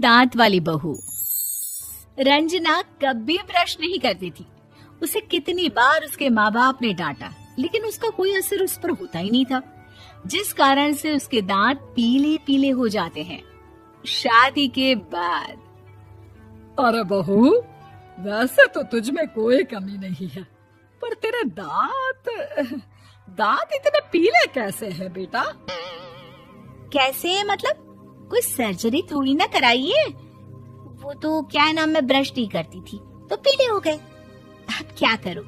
दांत वाली बहू। रंजना कभी ब्रश नहीं करती थी। उसे कितनी बार उसके माँ बाप ने डांटा, लेकिन उसका कोई असर उस पर होता ही नहीं था, जिस कारण से उसके दांत पीले पीले हो जाते हैं। शादी के बाद। अरे बहू, वैसे तो तुझ में कोई कमी नहीं है, पर तेरे दांत इतने पीले कैसे हैं बेटा? कैसे मतलब? कोई सर्जरी थोड़ी ना कराइए। वो तो क्या नाम, मैं ब्रश नहीं करती थी तो पीले हो गए। अब क्या करूं?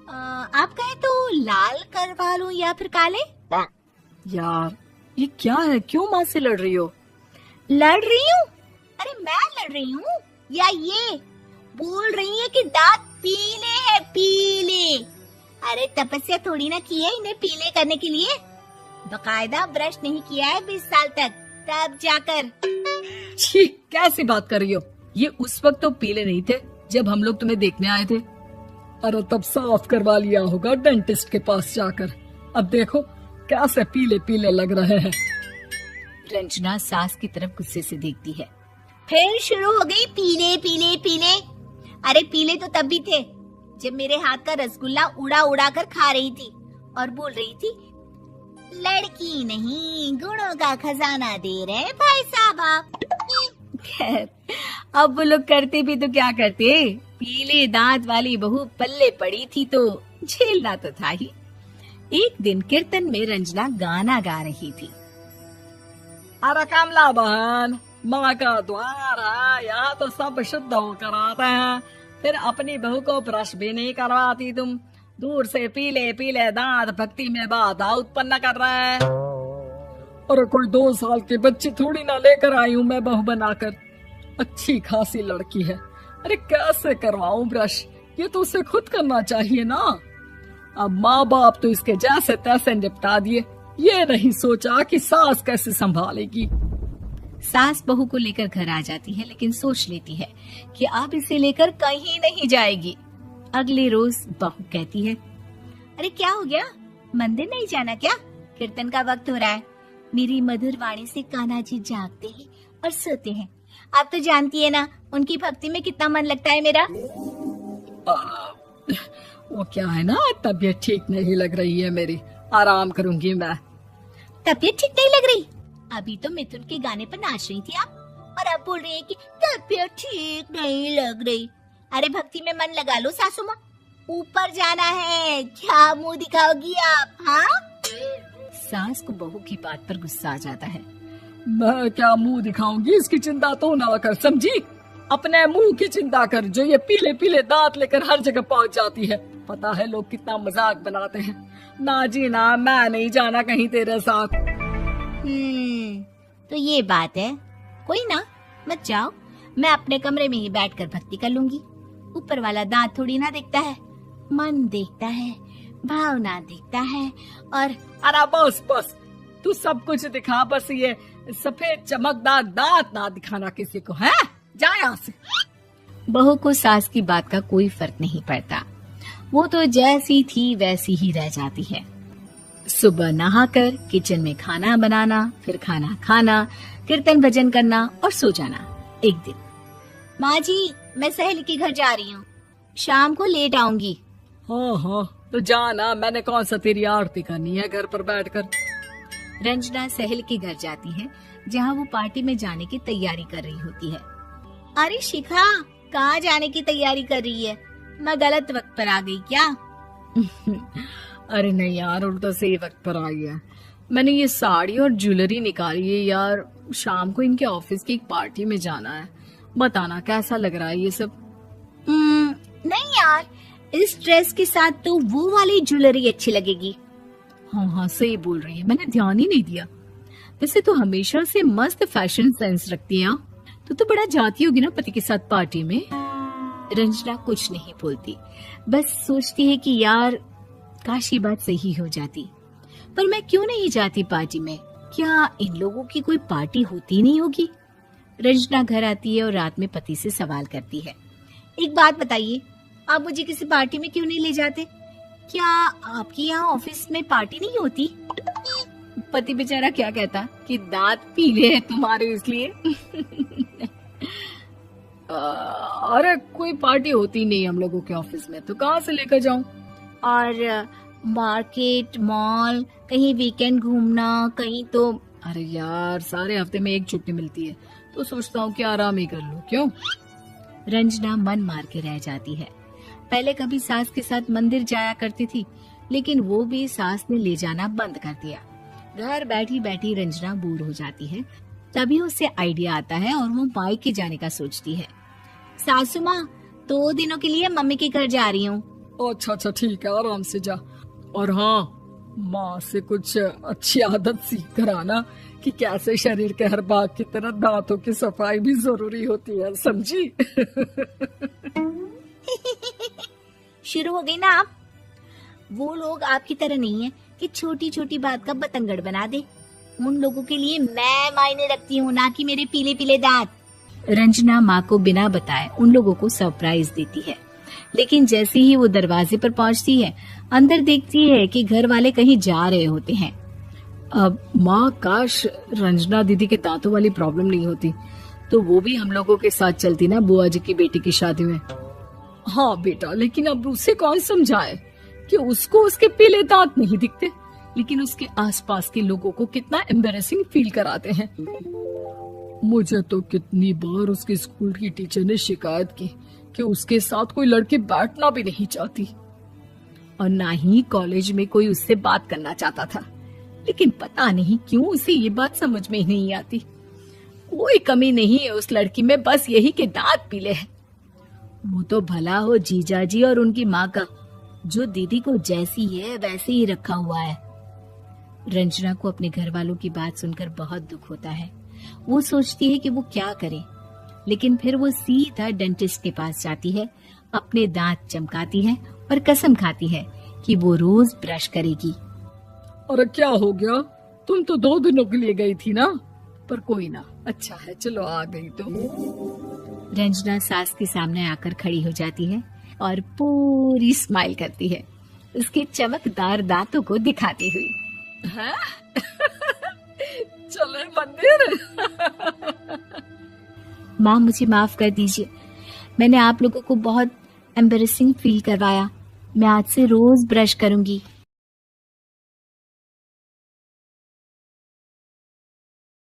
आप कहे तो लाल करवा लूं या फिर काले? यार ये क्या है, क्यों माँ से लड़ रही हो? लड़ रही हूँ? अरे मैं लड़ रही हूँ या ये बोल रही है कि दांत पीले हैं, पीले? अरे तपस्या थोड़ी ना की है इन्हें पीले करने के लिए। बकायदा ब्रश नहीं किया है 20 साल तक, तब जाकर। छी, कैसी बात कर रही हो? ये उस वक्त तो पीले नहीं थे जब हम लोग तुम्हें देखने आए थे। अरे तब साफ करवा लिया होगा डेंटिस्ट के पास जाकर। अब देखो कैसे पीले पीले लग रहे हैं। रंजना सास की तरफ गुस्से से देखती है। फिर शुरू हो गई पीले पीले पीले। अरे पीले तो तब भी थे जब मेरे हाथ का रसगुल्ला उड़ा उड़ा कर खा रही थी और बोल रही थी, लड़की नहीं गुणों का खजाना दे रहे भाई साहब आप। खैर, अब वो लोग करते भी तो क्या करते, पीले दांत वाली बहू पल्ले पड़ी थी तो झेलना तो था ही। एक दिन कीर्तन में रंजना गाना गा रही थी। अरे कमला बहन, माँ का द्वार है, यहाँ तो सब शुद्ध होकर आते हैं, फिर अपनी बहू को ब्रश भी नहीं करवाती तुम। दूर से पीले पीले दांत भक्ति में बाधा उत्पन्न कर रहे हैं। अरे कोई 2 साल के बच्चे थोड़ी ना लेकर आई हूँ मैं बहू बनाकर। अच्छी खासी लड़की है, अरे कैसे करवाऊं ब्रश? ये तो उसे खुद करना चाहिए ना। अब माँ बाप तो इसके जैसे तैसे निपटा दिए, ये नहीं सोचा कि सास कैसे संभालेगी। सास बहू को लेकर घर आ जाती है, लेकिन सोच लेती है कि अब इसे लेकर कहीं नहीं जाएगी। अगले रोज बहू कहती है, अरे क्या हो गया, मंदिर नहीं जाना क्या? कीर्तन का वक्त हो रहा है। मेरी मधुर वाणी से कान्हा जी जागते हैं और सोते हैं। आप तो जानती है ना उनकी भक्ति में कितना मन लगता है मेरा। वो क्या है ना, तबीयत ठीक नहीं लग रही है मेरी, आराम करूंगी मैं। तबीयत ठीक नहीं लग रही? अभी तो मिथुन के गाने पर नाच रही थी आप, और अब बोल रही है कि तबीयत ठीक नहीं लग रही। अरे भक्ति में मन लगा लो सासू माँ, ऊपर जाना है, क्या मुंह दिखाओगी आप? हाँ? सास को बहू की बात पर गुस्सा आ जाता है। मैं क्या मुंह दिखाऊंगी, इसकी चिंता तो ना कर, समझी? अपने मुंह की चिंता कर, जो ये पीले पीले दांत लेकर हर जगह पहुंच जाती है। पता है लोग कितना मजाक बनाते हैं। ना जी ना, मैं नहीं जाना कहीं तेरे साथ। तो ये बात है, कोई ना, मत जाओ, मैं अपने कमरे में ही बैठकर भक्ति कर लूंगी। ऊपर वाला दांत थोड़ी ना देखता है, मन देखता है, भावना देखता है। और अरे बस बस, तू सब कुछ दिखा, बस ये सफेद चमकदार दांत ना दिखाना किसी को, है? जा यहाँ से। बहू को सास की बात का कोई फर्क नहीं पड़ता, वो तो जैसी थी वैसी ही रह जाती है। सुबह नहाकर किचन में खाना बनाना, फिर खाना खाना, कीर्तन भजन करना और सो जाना। एक दिन, माँ जी मैं सहेली के घर जा रही हूँ, शाम को लेट आऊंगी। हाँ हाँ तो जाना, मैंने कौन सा तेरी आरती करनी है घर पर बैठकर। रंजना सहेली के घर जाती है, जहाँ वो पार्टी में जाने की तैयारी कर रही होती है। अरे शिखा, कहाँ जाने की तैयारी कर रही है? मैं गलत वक्त पर आ गई क्या? अरे नहीं यार, उल्टा सही वक्त पर आई है। मैंने ये साड़ी और ज्वेलरी निकाली है यार, शाम को इनके ऑफिस की एक पार्टी में जाना है। बताना कैसा लग रहा है ये सब? नहीं यार, इस ड्रेस के साथ तो वो वाली ज्वेलरी अच्छी लगेगी। हाँ हाँ सही बोल रही है, मैंने ध्यान ही नहीं दिया। वैसे तो हमेशा से मस्त फैशन सेंस रखती है। तो बड़ा जाती होगी ना पति के साथ पार्टी में। रंजना कुछ नहीं बोलती, बस सोचती है कि यार काश ये बात सही हो जाती, पर मैं क्यों नहीं जाती पार्टी में? क्या इन लोगों की कोई पार्टी होती नहीं होगी? रंजना घर आती है और रात में पति से सवाल करती है, एक बात बताइए, आप मुझे किसी पार्टी में क्यों नहीं ले जाते? क्या आपके यहाँ ऑफिस में पार्टी नहीं होती? पति बेचारा क्या कहता कि दांत पीले हैं तुम्हारे इसलिए। अरे कोई पार्टी होती नहीं हम लोगों के ऑफिस में, तो कहाँ से लेकर जाऊं? और मार्केट, मॉल, कहीं वीकेंड घूमना, कहीं तो। अरे यार सारे हफ्ते में एक छुट्टी मिलती है, तो सोचता हूँ कि आराम ही कर लूं। क्यों? रंजना मन मार के रह जाती है। पहले कभी सास के साथ मंदिर जाया करती थी, लेकिन वो भी सास ने ले जाना बंद कर दिया। घर बैठी बैठी रंजना बोर हो जाती है। तभी उसे आइडिया आता है और वो मायके जाने का सोचती है। सासू माँ, 2 दिनों के लिए मम्मी के घर जा रही हूँ। अच्छा ठीक है, आराम से जा। और हाँ, माँ से कुछ अच्छी आदत सीख कर आना कि कैसे शरीर के हर भाग की तरह दांतों की सफाई भी जरूरी होती है, समझी? शुरू हो गई ना आप। वो लोग आपकी तरह नहीं है कि छोटी छोटी बात का बतंगड़ बना दे। उन लोगों के लिए मैं मायने रखती हूँ, ना कि मेरे पीले पीले दांत। रंजना माँ को बिना बताए उन लोगों को सरप्राइज देती है, लेकिन जैसे ही वो दरवाजे पर पहुंचती है, अंदर देखती है कि घर वाले कहीं जा रहे होते हैं। अब माँ, काश रंजना दीदी के दांतों वाली प्रॉब्लम नहीं होती, तो वो भी हम लोगों के साथ चलती ना बुआ जी की बेटी की शादी में। हाँ बेटा, लेकिन अब उसे कौन समझाए कि उसको उसके पीले दांत नहीं दिखते, लेकिन उसके आसपास के लोगों को कितना एम्बैरेसिंग फील कराते हैं। मुझे तो कितनी बार उसके स्कूल की टीचर ने शिकायत की कि उसके साथ कोई लड़की बैठना भी नहीं चाहती, और ना ही कॉलेज में कोई उससे बात करना चाहता था। लेकिन पता नहीं क्यों उसे ये बात समझ में ही नहीं आती। कोई कमी नहीं है उस लड़की में, बस यही कि दांत पीले हैं। वो तो भला हो जीजा जी और उनकी माँ का, जो दीदी को जैसी है वैसे ही रखा हुआ है। रंजना को अपने घर वालों की बात सुनकर बहुत दुख होता है। वो सोचती है कि वो क्या करे, लेकिन फिर वो सीधा डेंटिस्ट के पास जाती है, अपने दांत चमकाती है और कसम खाती है कि वो रोज ब्रश करेगी। अरे क्या हो गया? तुम तो 2 दिनों के लिए गई थी ना, पर कोई ना, अच्छा है, चलो आ गई तो। रंजना सास के सामने आकर खड़ी हो जाती है और पूरी स्माइल करती है, उसके चमकदार दांतों को दिखाती हुई। चले मंदिर। माँ, मुझे माफ कर दीजिए, मैंने आप लोगों को बहुत एम्बैरेसिंग फील करवाया। मैं आज से रोज ब्रश करूंगी।